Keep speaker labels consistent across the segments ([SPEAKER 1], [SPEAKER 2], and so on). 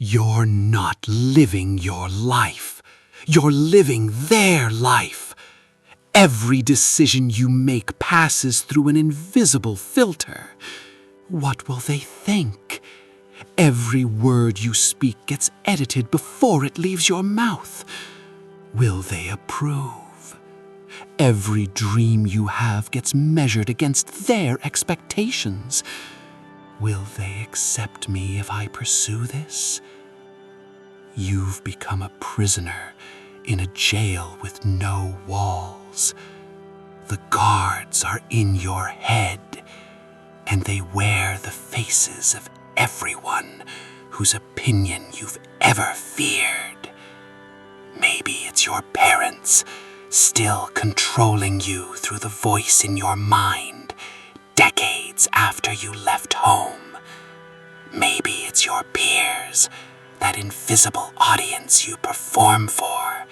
[SPEAKER 1] You're not living your life. You're living their life. Every decision you make passes through an invisible filter. What will they think? Every word you speak gets edited before it leaves your mouth. Will they approve? Every dream you have gets measured against their expectations. Will they accept me if I pursue this? You've become a prisoner in a jail with no walls. The guards are in your head, and they wear the faces of everyone whose opinion you've ever feared. Maybe it's your parents still controlling you through the voice in your mind decades after you left home. Maybe it's your peers, that invisible audience you perform for,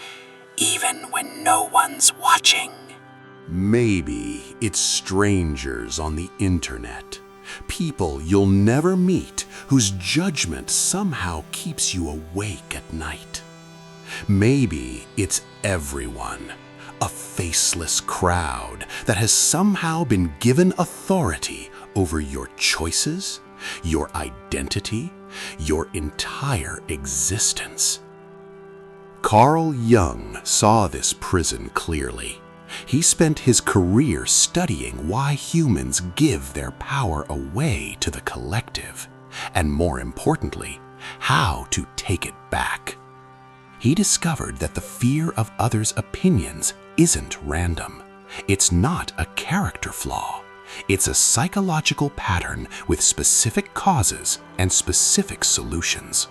[SPEAKER 1] even when no one's watching.
[SPEAKER 2] Maybe it's strangers on the internet, people you'll never meet whose judgment somehow keeps you awake at night. Maybe it's everyone, a faceless crowd that has somehow been given authority over your choices, your identity, your entire existence. Carl Jung saw this prison clearly. He spent his career studying why humans give their power away to the collective, and more importantly, how to take it back. He discovered that the fear of others' opinions isn't random. It's not a character flaw. It's a psychological pattern with specific causes and specific solutions.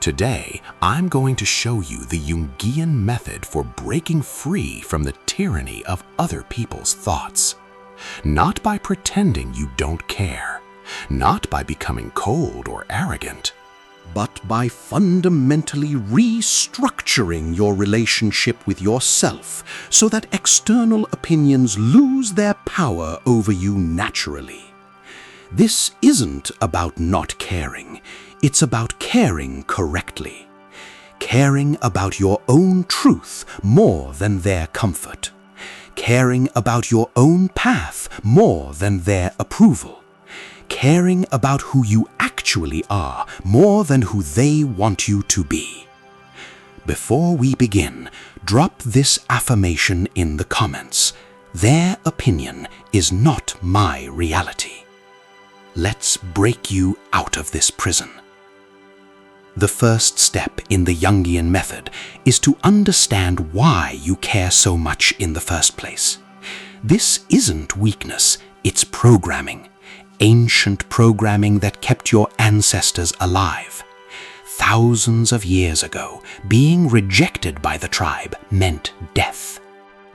[SPEAKER 2] Today, I'm going to show you the Jungian method for breaking free from the tyranny of other people's thoughts. Not by pretending you don't care, not by becoming cold or arrogant, but by fundamentally restructuring your relationship with yourself so that external opinions lose their power over you naturally. This isn't about not caring, it's about caring correctly. Caring about your own truth more than their comfort. Caring about your own path more than their approval. Caring about who you actually are more than who they want you to be. Before we begin, drop this affirmation in the comments. Their opinion is not my reality. Let's break you out of this prison. The first step in the Jungian method is to understand why you care so much in the first place. This isn't weakness, it's programming. Ancient programming that kept your ancestors alive. Thousands of years ago, being rejected by the tribe meant death.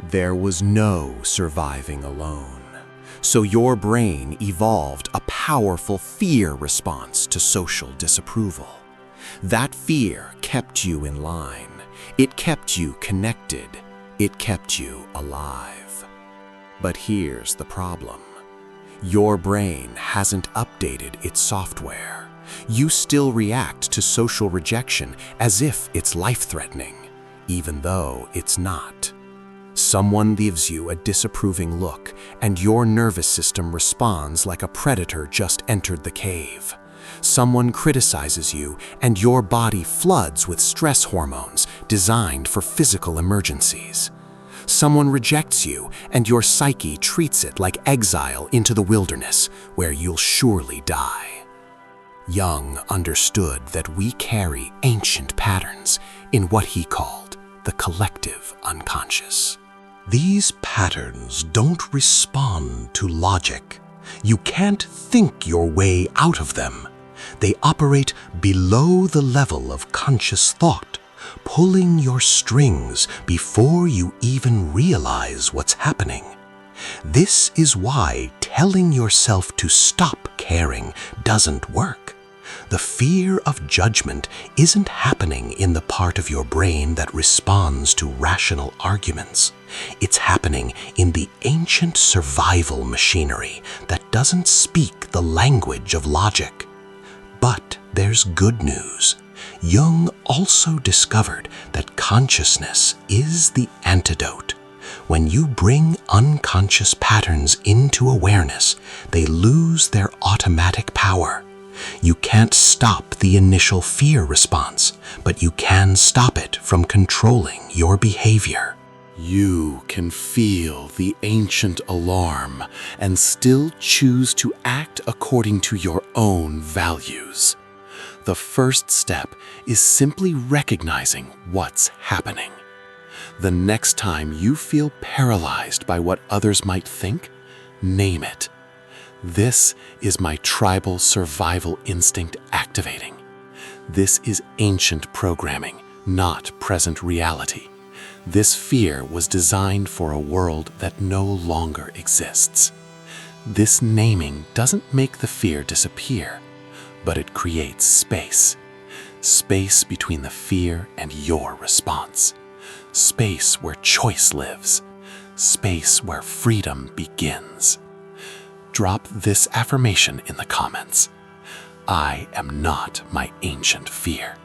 [SPEAKER 3] There was no surviving alone. So your brain evolved a powerful fear response to social disapproval. That fear kept you in line. It kept you connected. It kept you alive. But here's the problem. Your brain hasn't updated its software. You still react to social rejection as if it's life-threatening, even though it's not. Someone gives you a disapproving look, and your nervous system responds like a predator just entered the cave. Someone criticizes you, and your body floods with stress hormones designed for physical emergencies. Someone rejects you, and your psyche treats it like exile into the wilderness, where you'll surely die. Jung understood that we carry ancient patterns in what he called the collective unconscious.
[SPEAKER 2] These patterns don't respond to logic. You can't think your way out of them. They operate below the level of conscious thought, pulling your strings before you even realize what's happening. This is why telling yourself to stop caring doesn't work. The fear of judgment isn't happening in the part of your brain that responds to rational arguments. It's happening in the ancient survival machinery that doesn't speak the language of logic. But there's good news. Jung also discovered that consciousness is the antidote. When you bring unconscious patterns into awareness, they lose their automatic power. You can't stop the initial fear response, but you can stop it from controlling your behavior. You can feel the ancient alarm and still choose to act according to your own values. The first step is simply recognizing what's happening. The next time you feel paralyzed by what others might think, name it. This is my tribal survival instinct activating. This is ancient programming, not present reality. This fear was designed for a world that no longer exists. This naming doesn't make the fear disappear, but it creates space. Space between the fear and your response. Space where choice lives. Space where freedom begins. Drop this affirmation in the comments. I am not my ancient fear.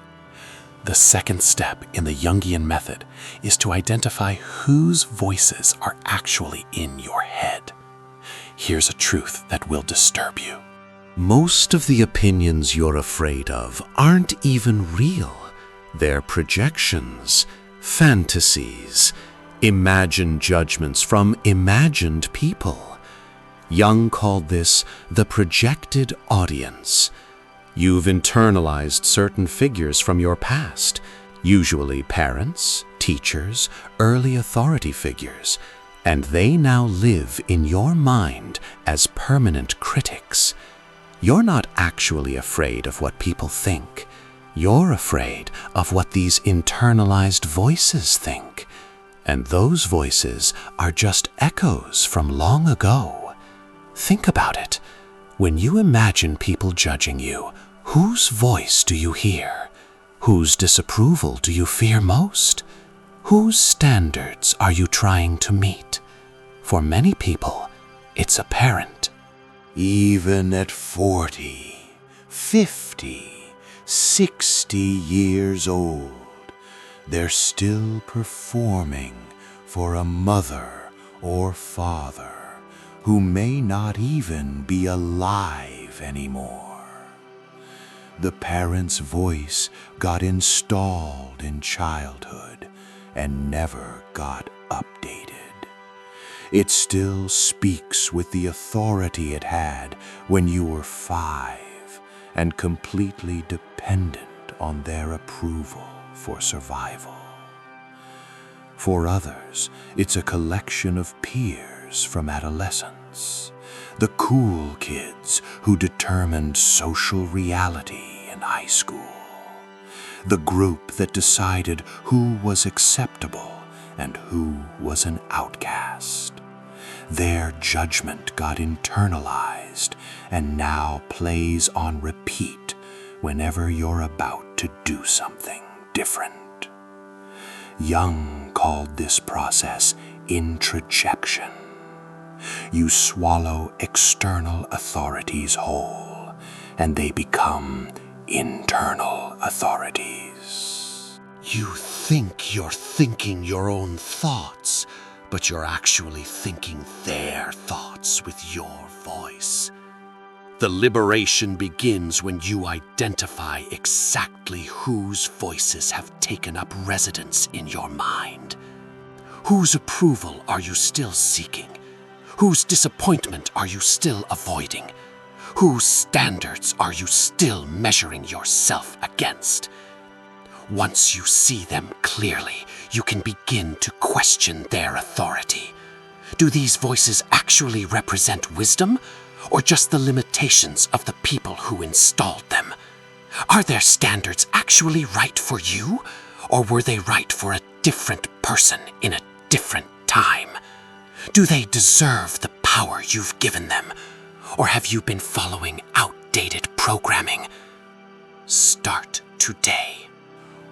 [SPEAKER 2] The second step in the Jungian method is to identify whose voices are actually in your head. Here's a truth that will disturb you.
[SPEAKER 3] Most of the opinions you're afraid of aren't even real. They're projections, fantasies, imagined judgments from imagined people. Jung called this the projected audience. You've internalized certain figures from your past, usually parents, teachers, early authority figures, and they now live in your mind as permanent critics. You're not actually afraid of what people think. You're afraid of what these internalized voices think. And those voices are just echoes from long ago. Think about it. When you imagine people judging you, whose voice do you hear? Whose disapproval do you fear most? Whose standards are you trying to meet? For many people, it's apparent.
[SPEAKER 2] Even at 40, 50, 60 years old, they're still performing for a mother or father who may not even be alive anymore. The parent's voice got installed in childhood and never got updated. It still speaks with the authority it had when you were 5 and completely dependent on their approval for survival. For others, it's a collection of peers from adolescence, the cool kids who determined social reality in high school, the group that decided who was acceptable and who was an outcast. Their judgment got internalized and now plays on repeat whenever you're about to do something different. Jung called this process introjection. You swallow external authorities whole, and they become internal authorities. You think you're thinking your own thoughts, but you're actually thinking their thoughts with your voice. The liberation begins when you identify exactly whose voices have taken up residence in your mind. Whose approval are you still seeking? Whose disappointment are you still avoiding? Whose standards are you still measuring yourself against? Once you see them clearly, you can begin to question their authority. Do these voices actually represent wisdom, or just the limitations of the people who installed them? Are their standards actually right for you, or were they right for a different person in a different time? Do they deserve the power you've given them, or have you been following outdated programming? Start today.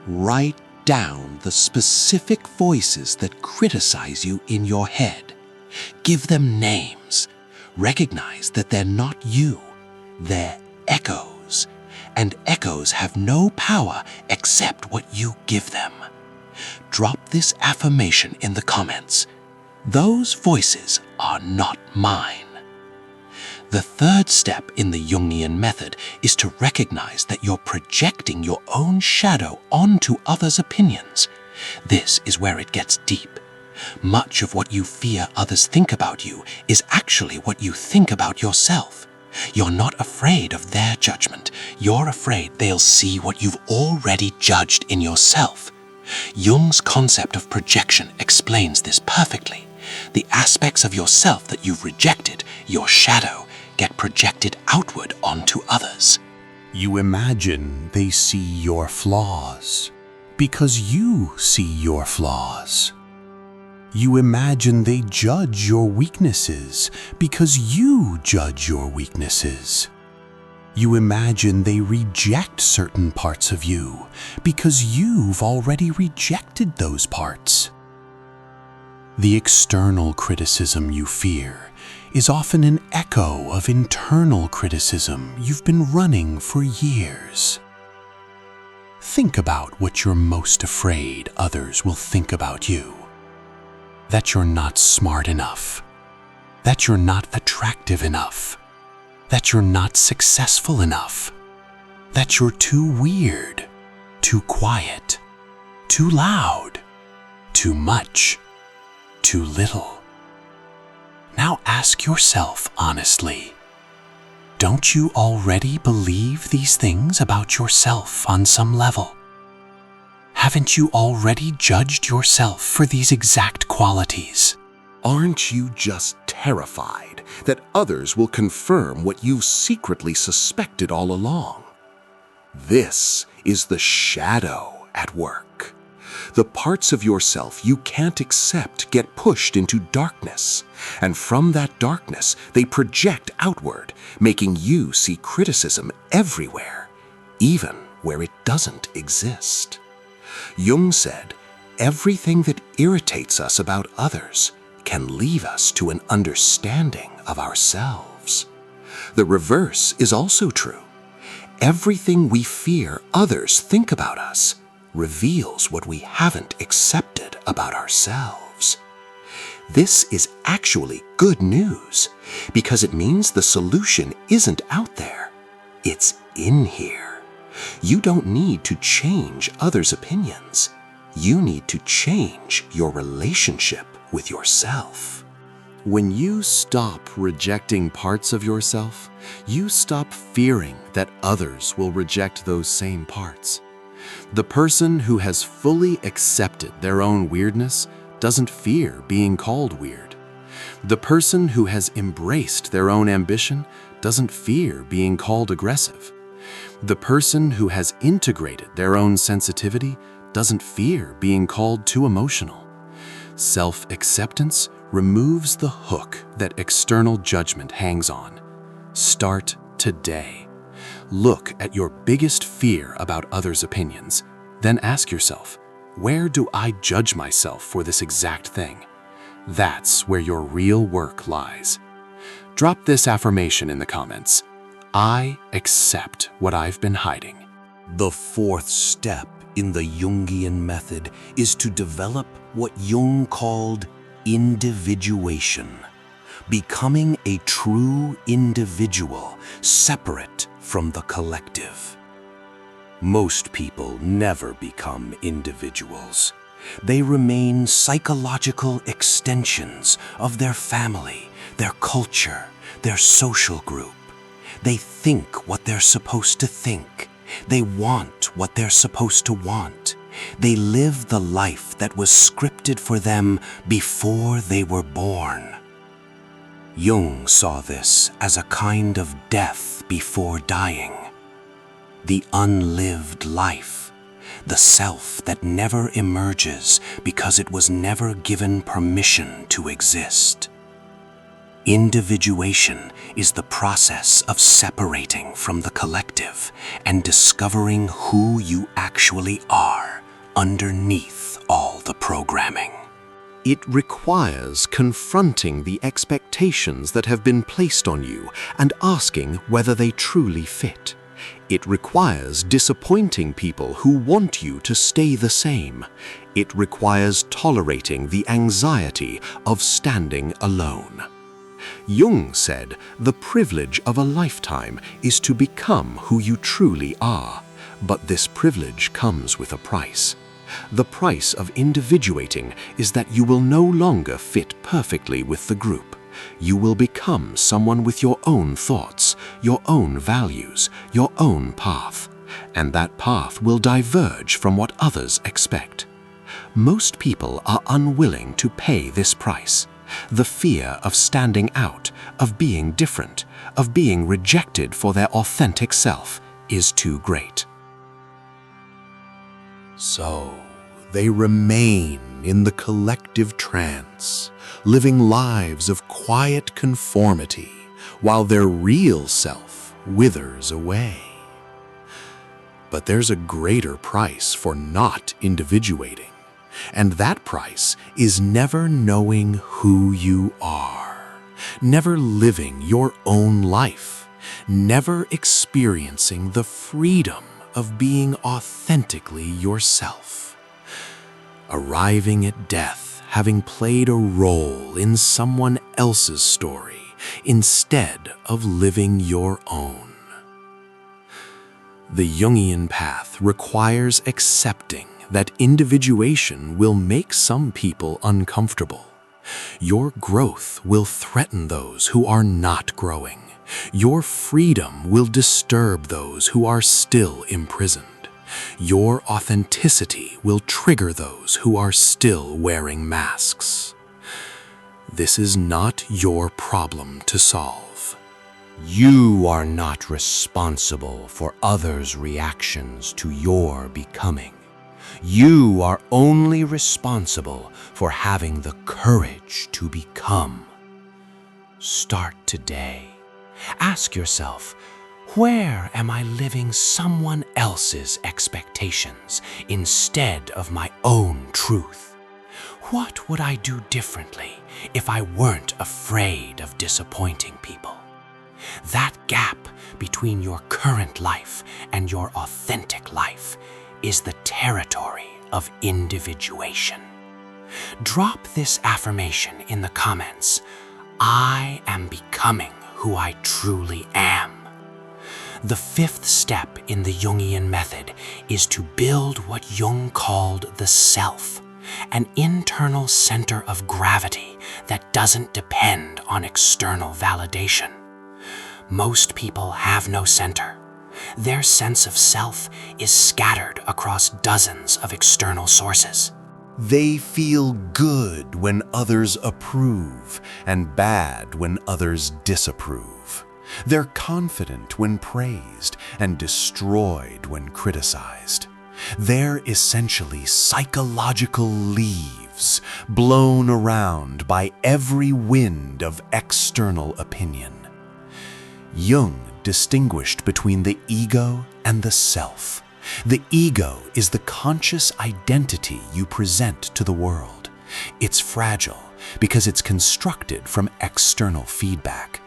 [SPEAKER 2] Write down the specific voices that criticize you in your head. Give them names. Recognize that they're not you, they're echoes,
[SPEAKER 1] and echoes have no power except what you give them. Drop this affirmation in the comments. Those voices are not mine. The third step in the Jungian method is to recognize that you're projecting your own shadow onto others' opinions. This is where it gets deep. Much of what you fear others think about you is actually what you think about yourself. You're not afraid of their judgment. You're afraid they'll see what you've already judged in yourself. Jung's concept of projection explains this perfectly. The aspects of yourself that you've rejected, your shadow, get projected outward onto others.
[SPEAKER 2] You imagine they see your flaws because you see your flaws. You imagine they judge your weaknesses because you judge your weaknesses. You imagine they reject certain parts of you because you've already rejected those parts. The external criticism you fear is often an echo of internal criticism you've been running for years. Think about what you're most afraid others will think about you. That you're not smart enough. That you're not attractive enough. That you're not successful enough. That you're too weird, too quiet, too loud, too much, too little. Now ask yourself honestly, don't you already believe these things about yourself on some level? Haven't you already judged yourself for these exact qualities?
[SPEAKER 4] Aren't you just terrified that others will confirm what you've secretly suspected all along? This is the shadow at work. The parts of yourself you can't accept get pushed into darkness, and from that darkness they project outward, making you see criticism everywhere, even where it doesn't exist. Jung said, everything that irritates us about others can lead us to an understanding of ourselves. The reverse is also true. Everything we fear others think about us reveals what we haven't accepted about ourselves. This is actually good news because it means the solution isn't out there. It's in here. You don't need to change others' opinions. You need to change your relationship with yourself.
[SPEAKER 3] When you stop rejecting parts of yourself, you stop fearing that others will reject those same parts. The person who has fully accepted their own weirdness doesn't fear being called weird. The person who has embraced their own ambition doesn't fear being called aggressive. The person who has integrated their own sensitivity doesn't fear being called too emotional. Self-acceptance removes the hook that external judgment hangs on. Start today. Look at your biggest fear about others' opinions. Then ask yourself, where do I judge myself for this exact thing? That's where your real work lies. Drop this affirmation in the comments. I accept what I've been hiding.
[SPEAKER 1] The fourth step in the Jungian method is to develop what Jung called individuation, becoming a true individual separate from the collective. Most people never become individuals. They remain psychological extensions of their family, their culture, their social group. They think what they're supposed to think. They want what they're supposed to want. They live the life that was scripted for them before they were born. Jung saw this as a kind of death before dying. The unlived life, the self that never emerges because it was never given permission to exist. Individuation is the process of separating from the collective and discovering who you actually are underneath all the programming.
[SPEAKER 3] It requires confronting the expectations that have been placed on you and asking whether they truly fit. It requires disappointing people who want you to stay the same. It requires tolerating the anxiety of standing alone. Jung said the privilege of a lifetime is to become who you truly are, but this privilege comes with a price. The price of individuating is that you will no longer fit perfectly with the group. You will become someone with your own thoughts, your own values, your own path, and that path will diverge from what others expect. Most people are unwilling to pay this price. The fear of standing out, of being different, of being rejected for their authentic self is too great.
[SPEAKER 4] So, they remain in the collective trance, living lives of quiet conformity, while their real self withers away. But there's a greater price for not individuating, and that price is never knowing who you are, never living your own life, never experiencing the freedom of being authentically yourself. Arriving at death, having played a role in someone else's story instead of living your own. The Jungian path requires accepting that individuation will make some people uncomfortable. Your growth will threaten those who are not growing. Your freedom will disturb those who are still imprisoned. Your authenticity will trigger those who are still wearing masks. This is not your problem to solve.
[SPEAKER 3] You are not responsible for others' reactions to your becoming. You are only responsible for having the courage to become. Start today. Ask yourself, where am I living someone else's expectations instead of my own truth? What would I do differently if I weren't afraid of disappointing people? That gap between your current life and your authentic life is the territory of individuation. Drop this affirmation in the comments. I am becoming who I truly am. The fifth step in the Jungian method is to build what Jung called the self, an internal center of gravity that doesn't depend on external validation. Most people have no center. Their sense of self is scattered across dozens of external sources.
[SPEAKER 4] They feel good when others approve and bad when others disapprove. They're confident when praised and destroyed when criticized. They're essentially psychological leaves blown around by every wind of external opinion. Jung distinguished between the ego and the self. The ego is the conscious identity you present to the world. It's fragile because it's constructed from external feedback.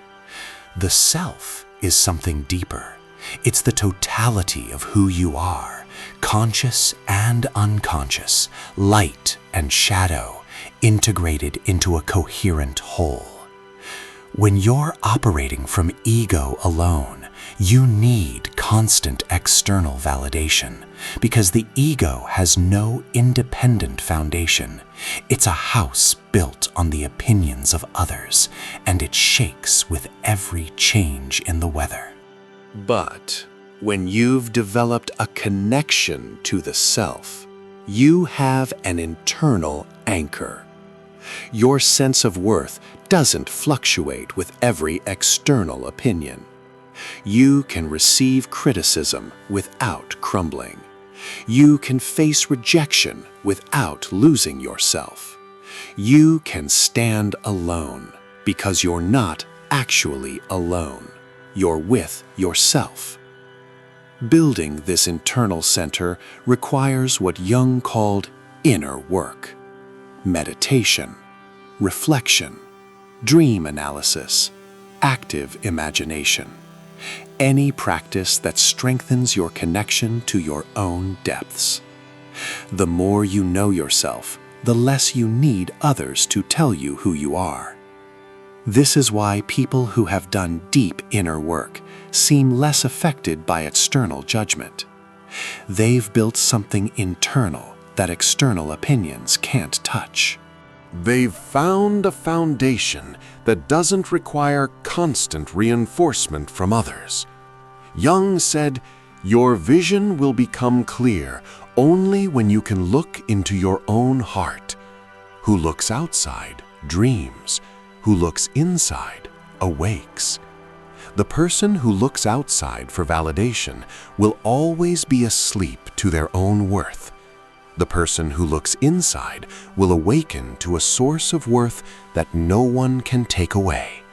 [SPEAKER 4] The self is something deeper. It's the totality of who you are, conscious and unconscious, light and shadow, integrated into a coherent whole. When you're operating from ego alone, you need constant external validation because the ego has no independent foundation. It's a house built on the opinions of others, and it shakes with every change in the weather.
[SPEAKER 2] But when you've developed a connection to the self, you have an internal anchor. Your sense of worth doesn't fluctuate with every external opinion. You can receive criticism without crumbling. You can face rejection without losing yourself. You can stand alone because you're not actually alone. You're with yourself. Building this internal center requires what Jung called inner work: meditation, reflection, dream analysis, active imagination.
[SPEAKER 3] any practice that strengthens your connection to your own depths. The more you know yourself, the less you need others to tell you who you are. This is why people who have done deep inner work seem less affected by external judgment. They've built something internal that external opinions can't touch.
[SPEAKER 2] They've found a foundation that doesn't require constant reinforcement from others. Jung said, "Your vision will become clear only when you can look into your own heart. Who looks outside dreams. Who looks inside awakes." The person who looks outside for validation will always be asleep to their own worth. The person who looks inside will awaken to a source of worth that no one can take away.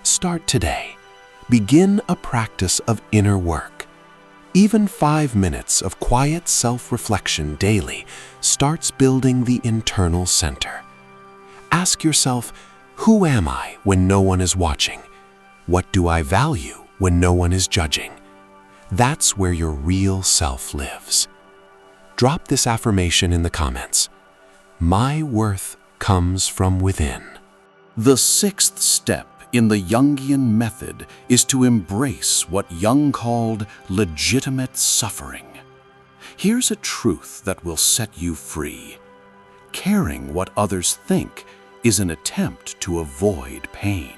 [SPEAKER 2] Start today. Begin a practice of inner work. Even 5 minutes of quiet self-reflection daily starts building the internal center. Ask yourself, who am I when no one is watching? What do I value when no one is judging? That's where your real self lives. Drop this affirmation in the comments. My worth comes from within.
[SPEAKER 1] The sixth step in the Jungian method is to embrace what Jung called legitimate suffering. Here's a truth that will set you free. Caring what others think is an attempt to avoid pain.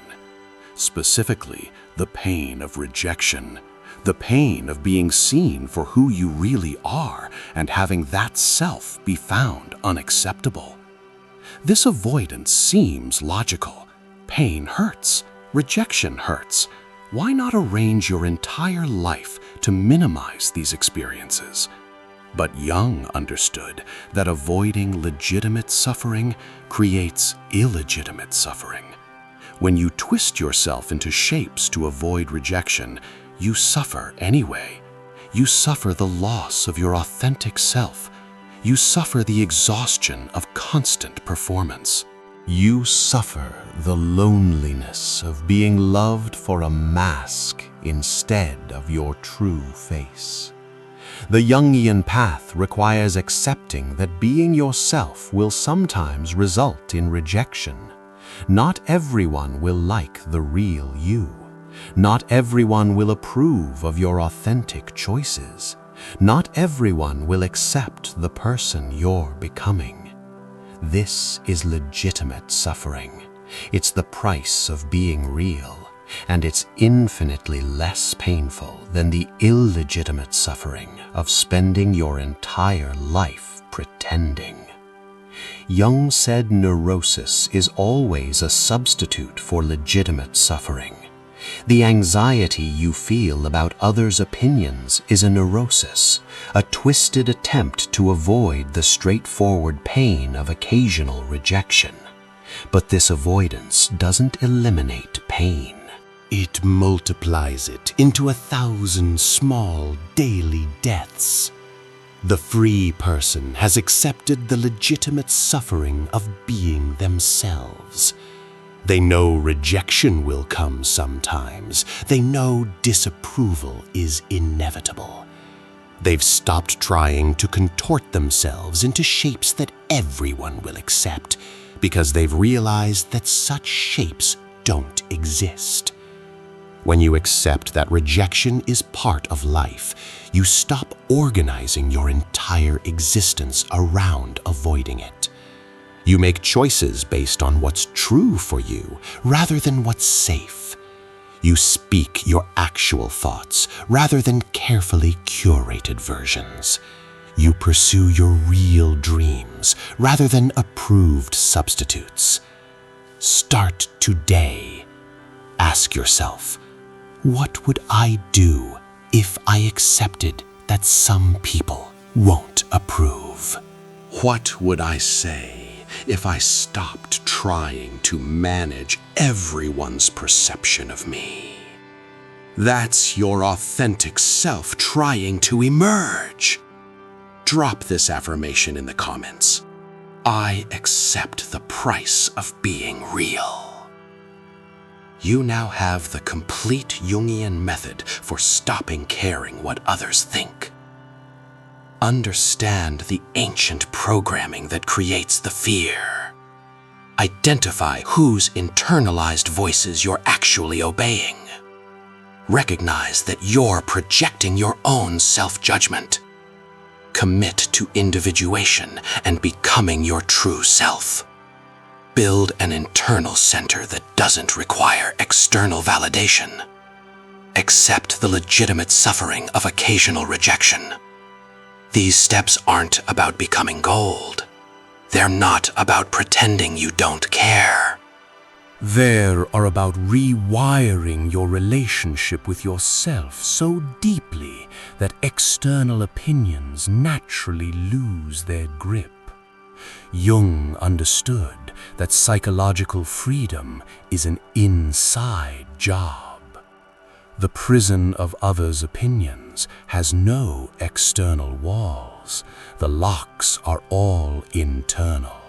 [SPEAKER 1] Specifically, the pain of rejection, the pain of being seen for who you really are and having that self be found unacceptable. This avoidance seems logical. Pain hurts. Rejection hurts. Why not arrange your entire life to minimize these experiences? But Jung understood that avoiding legitimate suffering creates illegitimate suffering. When you twist yourself into shapes to avoid rejection, you suffer anyway. You suffer the loss of your authentic self. You suffer the exhaustion of constant performance. You suffer the loneliness of being loved for a mask instead of your true face. The Jungian path requires accepting that being yourself will sometimes result in rejection. Not everyone will like the real you. Not everyone will approve of your authentic choices. Not everyone will accept the person you're becoming. This is legitimate suffering. It's the price of being real, and it's infinitely less painful than the illegitimate suffering of spending your entire life pretending. Jung said neurosis is always a substitute for legitimate suffering. The anxiety you feel about others' opinions is a neurosis, a twisted attempt to avoid the straightforward pain of occasional rejection. But this avoidance doesn't eliminate pain. It multiplies it into 1,000 small daily deaths. The free person has accepted the legitimate suffering of being themselves. They know rejection will come sometimes. They know disapproval is inevitable. They've stopped trying to contort themselves into shapes that everyone will accept because they've realized that such shapes don't exist. When you accept that rejection is part of life, you stop organizing your entire existence around avoiding it. You make choices based on what's true for you rather than what's safe. You speak your actual thoughts rather than carefully curated versions. You pursue your real dreams rather than approved substitutes. Start today. Ask yourself, what would I do if I accepted that some people won't approve? What would I say if I stopped trying to manage everyone's perception of me? That's your authentic self trying to emerge. Drop this affirmation in the comments. I accept the price of being real.
[SPEAKER 2] You now have the complete Jungian method for stopping caring what others think. Understand the ancient programming that creates the fear. Identify whose internalized voices you're actually obeying. Recognize that you're projecting your own self-judgment. Commit to individuation and becoming your true self. Build an internal center that doesn't require external validation. Accept the legitimate suffering of occasional rejection. These steps aren't about becoming gold. They're not about pretending you don't care.
[SPEAKER 3] They are about rewiring your relationship with yourself so deeply that external opinions naturally lose their grip. Jung understood that psychological freedom is an inside job. The prison of others' opinions has no external walls. The locks are all internal.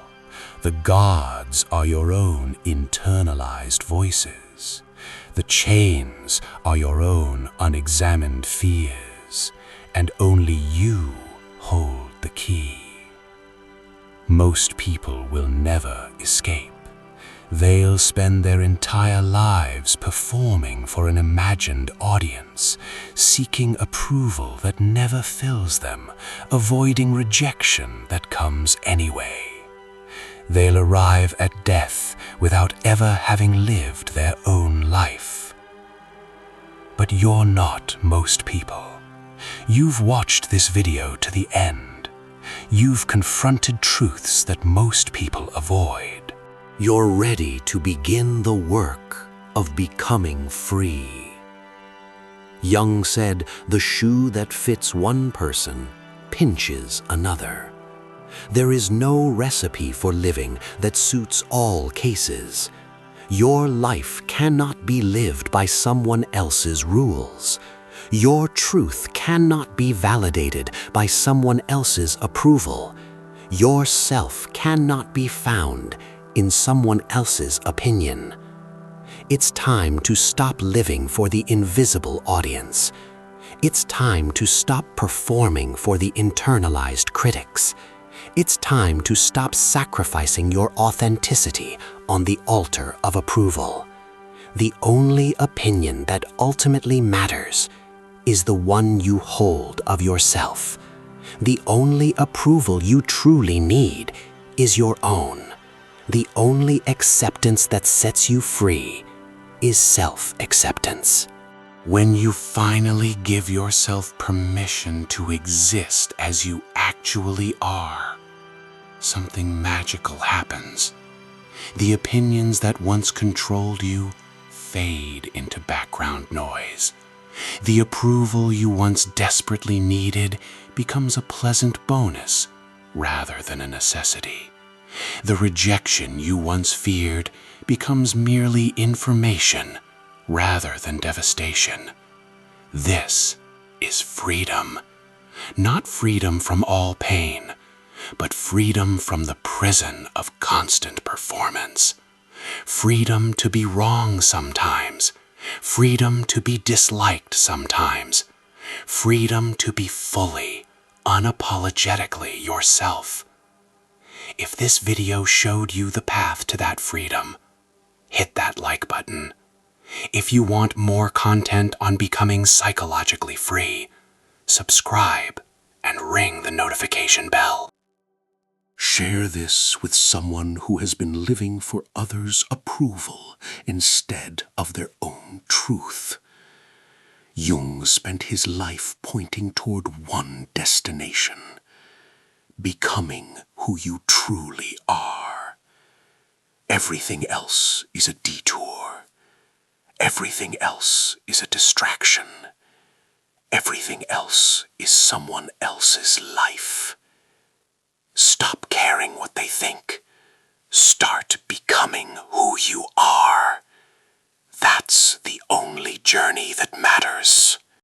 [SPEAKER 3] The guards are your own internalized voices. The chains are your own unexamined fears, and only you hold the key. Most people will never escape. They'll spend their entire lives performing for an imagined audience, seeking approval that never fills them, avoiding rejection that comes anyway. They'll arrive at death without ever having lived their own life. But you're not most people. You've watched this video to the end. You've confronted truths that most people avoid.
[SPEAKER 2] You're ready to begin the work of becoming free. Jung said, "The shoe that fits one person pinches another." There is no recipe for living that suits all cases. Your life cannot be lived by someone else's rules. Your truth cannot be validated by someone else's approval. Yourself cannot be found in someone else's opinion. It's time to stop living for the invisible audience. It's time to stop performing for the internalized critics. It's time to stop sacrificing your authenticity on the altar of approval. The only opinion that ultimately matters is the one you hold of yourself. The only approval you truly need is your own. The only acceptance that sets you free is self-acceptance. When you finally give yourself permission to exist as you actually are, something magical happens. The opinions that once controlled you fade into background noise. The approval you once desperately needed becomes a pleasant bonus rather than a necessity. The rejection you once feared becomes merely information rather than devastation. This is freedom. Not freedom from all pain, but freedom from the prison of constant performance. Freedom to be wrong sometimes. Freedom to be disliked sometimes. Freedom to be fully, unapologetically yourself. If this video showed you the path to that freedom, hit that like button. If you want more content on becoming psychologically free, subscribe and ring the notification bell.
[SPEAKER 4] Share this with someone who has been living for others' approval instead of their own truth. Jung spent his life pointing toward one destination: becoming who you truly are. Everything else is a detour. Everything else is a distraction. Everything else is someone else's life.